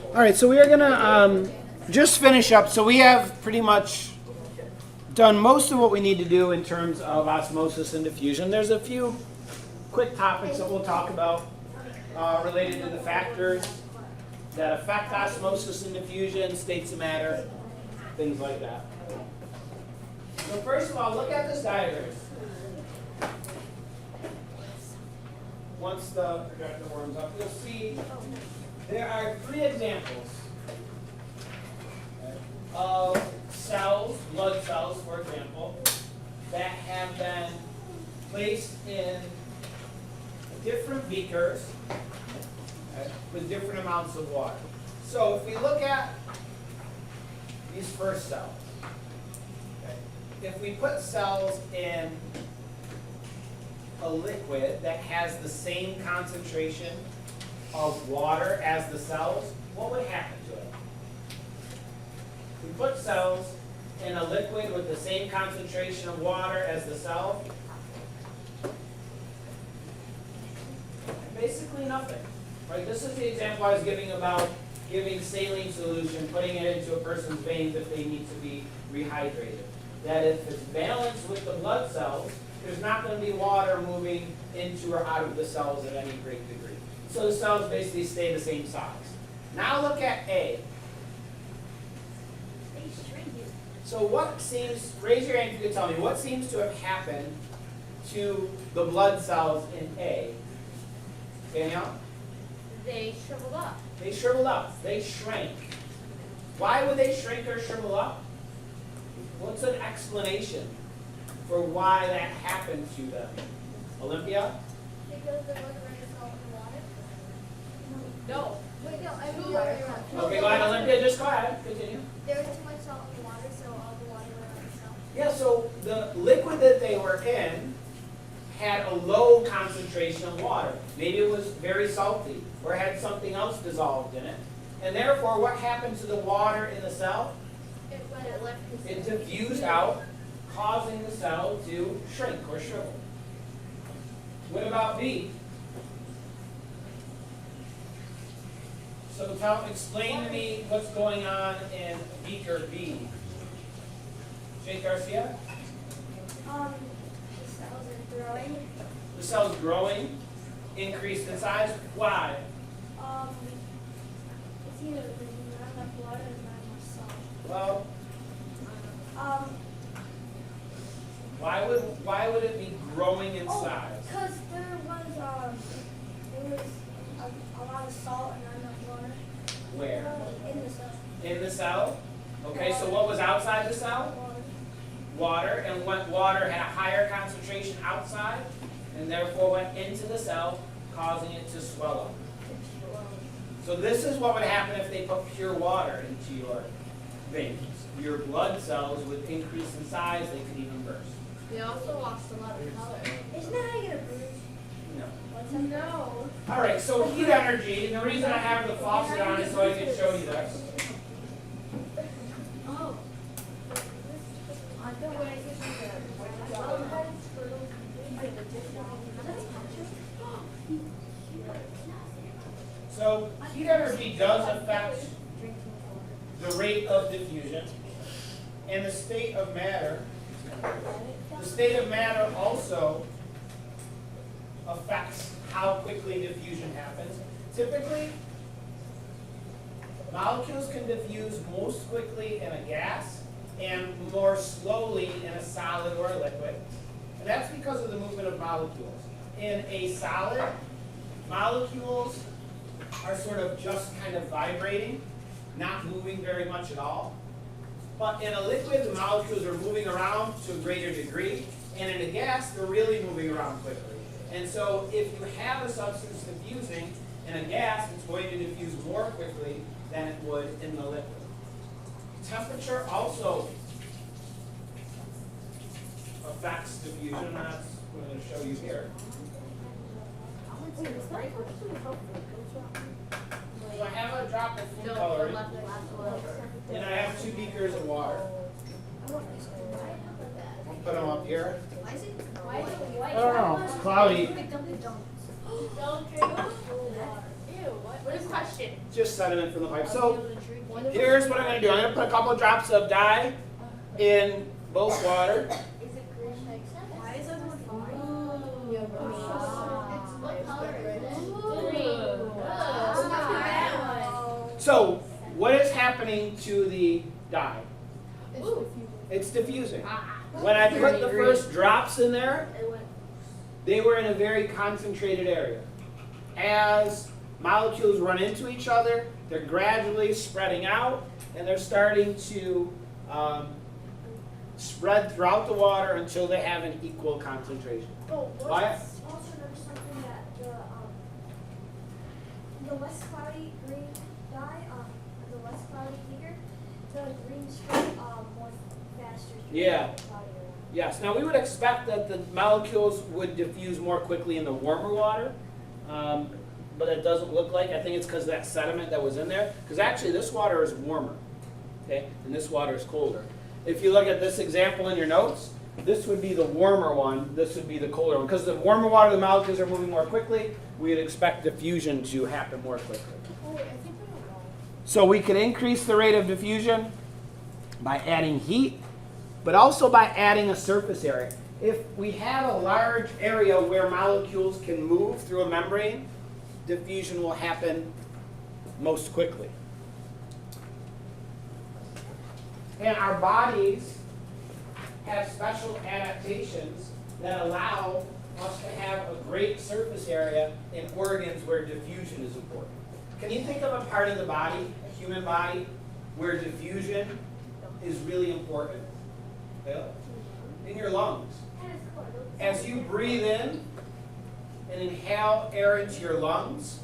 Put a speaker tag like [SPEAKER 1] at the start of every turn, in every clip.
[SPEAKER 1] All right, so we are going to just finish up. So we have pretty much done most of what we need to do in terms of osmosis and diffusion. There's a few quick topics that we'll talk about related to the factors that affect osmosis and diffusion, states of matter, things like that. So first of all, look at this diagram. Once the projector warms up, you'll see there are 3 examples of cells, blood cells, for example, that have been placed in different beakers with different amounts of water. So if we look at these first cells, if we put cells in a liquid that has the same concentration of water as the cells, what would happen to it? We put cells in a liquid with the same concentration of water as the cell. Basically nothing. Right? This is the example I was giving about giving saline solution, putting it into a person's veins if they need to be rehydrated. That if it's balanced with the blood cells, there's not going to be water moving into or out of the cells at any great degree. So the cells basically stay the same size. Now look at A. So what seems, raise your hand if you can tell me, what seems to have happened to the blood cells in A? Danielle?
[SPEAKER 2] They shriveled up.
[SPEAKER 1] They shriveled up. They shrank. Why would they shrink or shrivel up? What's an explanation for why that happened to them? Olympia?
[SPEAKER 3] Because there wasn't any salt in the water?
[SPEAKER 2] No.
[SPEAKER 3] Wait, no, I mean,
[SPEAKER 1] Okay, go ahead, Olympia. Just go ahead. Continue.
[SPEAKER 3] there was too much salt in the water, so all the water went on the cell.
[SPEAKER 1] Yeah, so the liquid that they were in had a low concentration of water. Maybe it was very salty or had something else dissolved in it. And therefore, what happened to the water in the cell?
[SPEAKER 3] It left the
[SPEAKER 1] It diffused out, causing the cell to shrink or shrivel. What about B? So explain to me what's going on in beaker B. Jake Garcia?
[SPEAKER 3] the cells are growing.
[SPEAKER 1] The cell's growing, increased in size. Why?
[SPEAKER 3] It's either there's not enough water or not enough salt.
[SPEAKER 1] Well, why would it be growing in size?
[SPEAKER 3] Because there was a lot of salt and not enough water.
[SPEAKER 1] Where?
[SPEAKER 3] In the cell.
[SPEAKER 1] In the cell? Okay, so what was outside the cell? Water, and what water had a higher concentration outside, and therefore went into the cell, causing it to swell up. So this is what would happen if they put pure water into your veins. Your blood cells would increase in size, they could even burst.
[SPEAKER 2] They also lost a lot of color.
[SPEAKER 3] Isn't that how you get a bruise?
[SPEAKER 1] No.
[SPEAKER 2] No.
[SPEAKER 1] All right, so heat energy, and the reason I have the faucet on is so I can show you this.
[SPEAKER 2] Oh.
[SPEAKER 1] So heat energy does affect the rate of diffusion and the state of matter. The state of matter also affects how quickly diffusion happens. Typically, molecules can diffuse most quickly in a gas and more slowly in a solid or a liquid. And that's because of the movement of molecules. In a solid, molecules are sort of just kind of vibrating, not moving very much at all. But in a liquid, the molecules are moving around to a greater degree, and in a gas, they're really moving around quickly. And so if you have a substance diffusing in a gas, it's going to diffuse more quickly than it would in the liquid. Temperature also affects diffusion, and that's what I'm going to show you here. So I have a drop of food coloring, and I have 2 beakers of water. I'll put them up here. I don't know, it's cloudy.
[SPEAKER 3] Don't drink water. Ew, what?
[SPEAKER 2] What is question?
[SPEAKER 1] Just sediment from the pipe. So here's what I'm going to do. I'm going to put a couple of drops of dye in both water.
[SPEAKER 2] Is it green?
[SPEAKER 3] Why is everyone
[SPEAKER 2] What color is it? Green.
[SPEAKER 1] So what is happening to the dye? It's diffusing. When I put the first drops in there, they were in a very concentrated area. As molecules run into each other, they're gradually spreading out, and they're starting to spread throughout the water until they have an equal concentration.
[SPEAKER 3] Oh,
[SPEAKER 1] Why?
[SPEAKER 3] also notice something that the less cloudy green dye, the less cloudy here, the green spread more faster.
[SPEAKER 1] Yeah. Yes. Now we would expect that the molecules would diffuse more quickly in the warmer water, but it doesn't look like. I think it's because of that sediment that was in there. Because actually this water is warmer, okay, and this water is colder. If you look at this example in your notes, this would be the warmer one, this would be the colder one. Because the warmer water, the molecules are moving more quickly, we would expect diffusion to happen more quickly. So we can increase the rate of diffusion by adding heat, but also by adding a surface area. If we have a large area where molecules can move through a membrane, diffusion will happen most quickly. And our bodies have special adaptations that allow us to have a great surface area in organs where diffusion is important. Can you think of a part of the body, a human body, where diffusion is really important? Yeah. In your lungs. As you breathe in and inhale air into your lungs,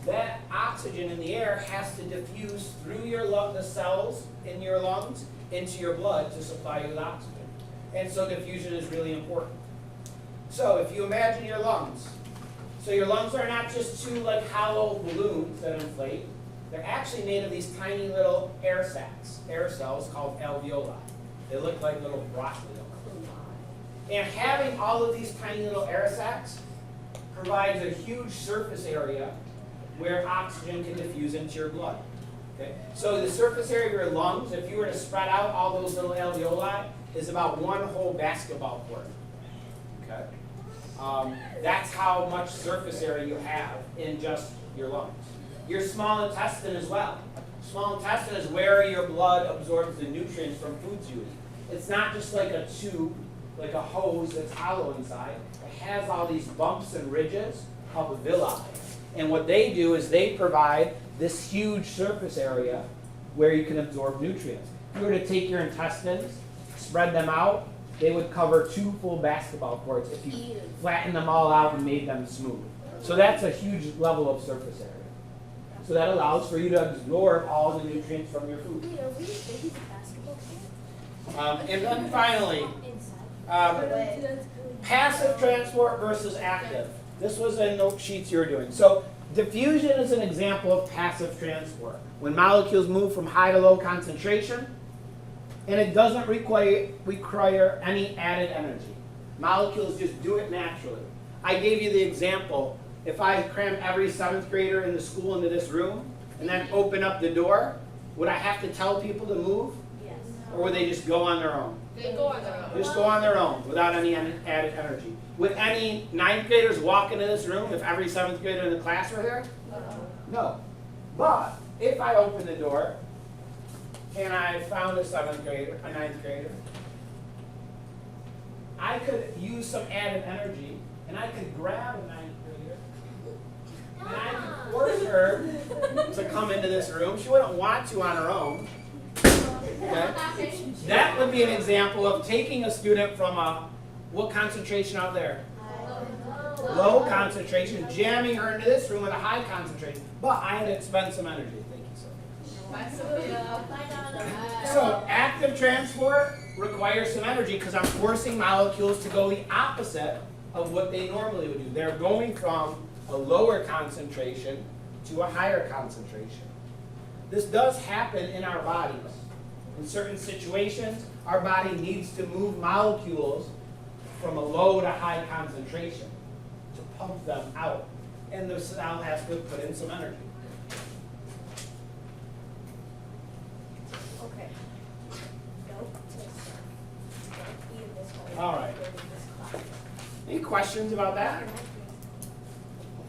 [SPEAKER 1] that oxygen in the air has to diffuse through your lung, the cells in your lungs, into your blood to supply you with oxygen. And so diffusion is really important. So if you imagine your lungs, so your lungs are not just two like hollow balloons that inflate, they're actually made of these tiny little air sacs, air cells called alveoli. They look like little broccoli. And having all of these tiny little air sacs provides a huge surface area where oxygen can diffuse into your blood. Okay? So the surface area of your lungs, if you were to spread out all those little alveoli, is about one whole basketball court. Okay? That's how much surface area you have in just your lungs. Your small intestine as well. Small intestine is where your blood absorbs the nutrients from foods you eat. It's not just like a tube, like a hose that's hollow inside. It has all these bumps and ridges called the villi. And what they do is they provide this huge surface area where you can absorb nutrients. If you were to take your intestines, spread them out, they would cover 2 full basketball courts if you flattened them all out and made them smooth. So that's a huge level of surface area. So that allows for you to absorb all the nutrients from your food. And then finally, passive transport versus active. This was in note sheets you were doing. So diffusion is an example of passive transport. When molecules move from high to low concentration, and it doesn't require any added energy. Molecules just do it naturally. I gave you the example. If I cram every 7th grader in the school into this room and then open up the door, would I have to tell people to move?
[SPEAKER 2] Yes.
[SPEAKER 1] Or would they just go on their own?
[SPEAKER 2] They go on their own.
[SPEAKER 1] Just go on their own without any added energy. Would any 9th graders walk into this room if every 7th grader in the class were here? No. But if I open the door and I found a 9th grader, I could use some added energy and I could grab a 9th grader and I could force her to come into this room. She wouldn't want to on her own. Okay? That would be an example of taking a student from what concentration out there? Low concentration, jamming her into this room with a high concentration. But I had to expend some energy. Thank you, sir. So active transport requires some energy because I'm forcing molecules to go the opposite of what they normally would do. They're going from a lower concentration to a higher concentration. This does happen in our bodies. In certain situations, our body needs to move molecules from a low to high concentration to pump them out. and the cell has to put in some energy.
[SPEAKER 3] Okay. Nope.
[SPEAKER 1] All right. Any questions about that?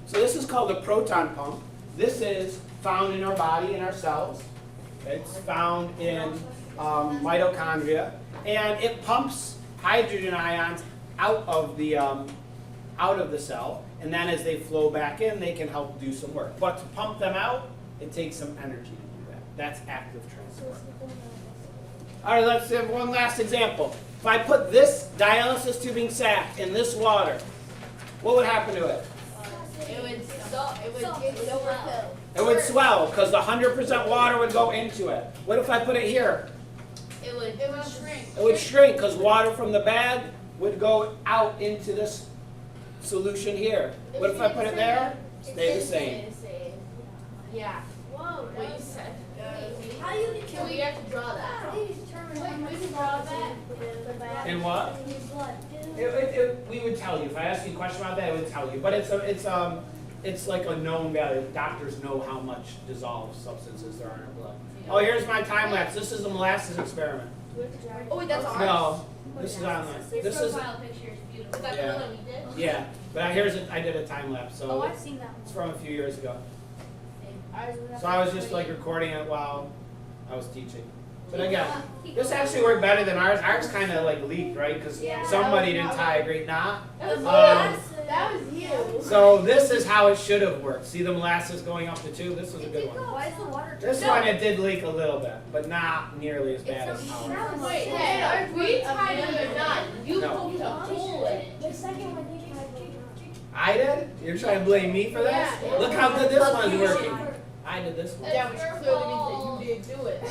[SPEAKER 1] So this is called the proton pump. This is found in our body, in our cells. It's found in mitochondria, and it pumps hydrogen ions out of the cell, and then as they flow back in, they can help do some work. But to pump them out, it takes some energy to do that. That's active transport. All right, let's have one last example. If I put this dialysis tubing sac in this water, what would happen to it?
[SPEAKER 2] It would overfill.
[SPEAKER 1] It would swell because the 100% water would go into it. What if I put it here?
[SPEAKER 2] It would shrink.
[SPEAKER 1] It would shrink because water from the bag would go out into this solution here. What if I put it there? Stay the same.
[SPEAKER 2] Yeah.
[SPEAKER 3] Whoa.
[SPEAKER 2] What you said.
[SPEAKER 3] How do you
[SPEAKER 2] So we have to draw that.
[SPEAKER 3] How do you determine how
[SPEAKER 2] Wait,
[SPEAKER 3] much
[SPEAKER 2] we can
[SPEAKER 3] salt
[SPEAKER 2] draw
[SPEAKER 3] is in the bag?
[SPEAKER 1] In what?
[SPEAKER 3] In your blood.
[SPEAKER 1] We would tell you. If I asked you a question about that, it would tell you. But it's like a known value. Doctors know how much dissolved substances there are in our blood. Oh, here's my time lapse. This is the molasses experiment.
[SPEAKER 2] Oh wait, that's ours.
[SPEAKER 1] No, this is online. This is
[SPEAKER 2] profile picture is beautiful. Is that
[SPEAKER 1] Yeah.
[SPEAKER 2] the one that we did?
[SPEAKER 1] yeah. But I did a time lapse,
[SPEAKER 3] Oh,
[SPEAKER 1] so
[SPEAKER 3] I've seen that
[SPEAKER 1] it's
[SPEAKER 3] one.
[SPEAKER 1] from a few years ago.
[SPEAKER 2] Ours was
[SPEAKER 1] So I was just like recording it while I was teaching. But again, this actually worked better than ours. Ours kind of like leaked, right? Because
[SPEAKER 2] Yeah,
[SPEAKER 1] somebody
[SPEAKER 2] that
[SPEAKER 1] didn't
[SPEAKER 2] was
[SPEAKER 1] tie a great knot.
[SPEAKER 2] That was
[SPEAKER 1] Um,
[SPEAKER 2] you. That was you.
[SPEAKER 1] So this is how it should have worked. See the molasses going up the tube? This was a good one.
[SPEAKER 3] Why is the water
[SPEAKER 1] This one it did leak a little bit, but not nearly as bad as ours.
[SPEAKER 2] Wait, hey, we tied it or not? You
[SPEAKER 1] No.
[SPEAKER 2] poked a hole in it.
[SPEAKER 3] The second one you tried to.
[SPEAKER 1] I did? You're trying to blame me for this?
[SPEAKER 2] Yeah.
[SPEAKER 1] Look how good this one's working. I did this one.
[SPEAKER 2] That which clearly means that you didn't do it.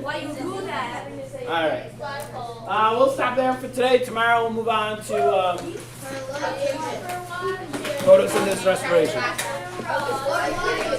[SPEAKER 3] Why you do that?
[SPEAKER 1] All right. We'll stop there for today. Tomorrow we'll move on to photosynthesis respiration.
[SPEAKER 2] Oh,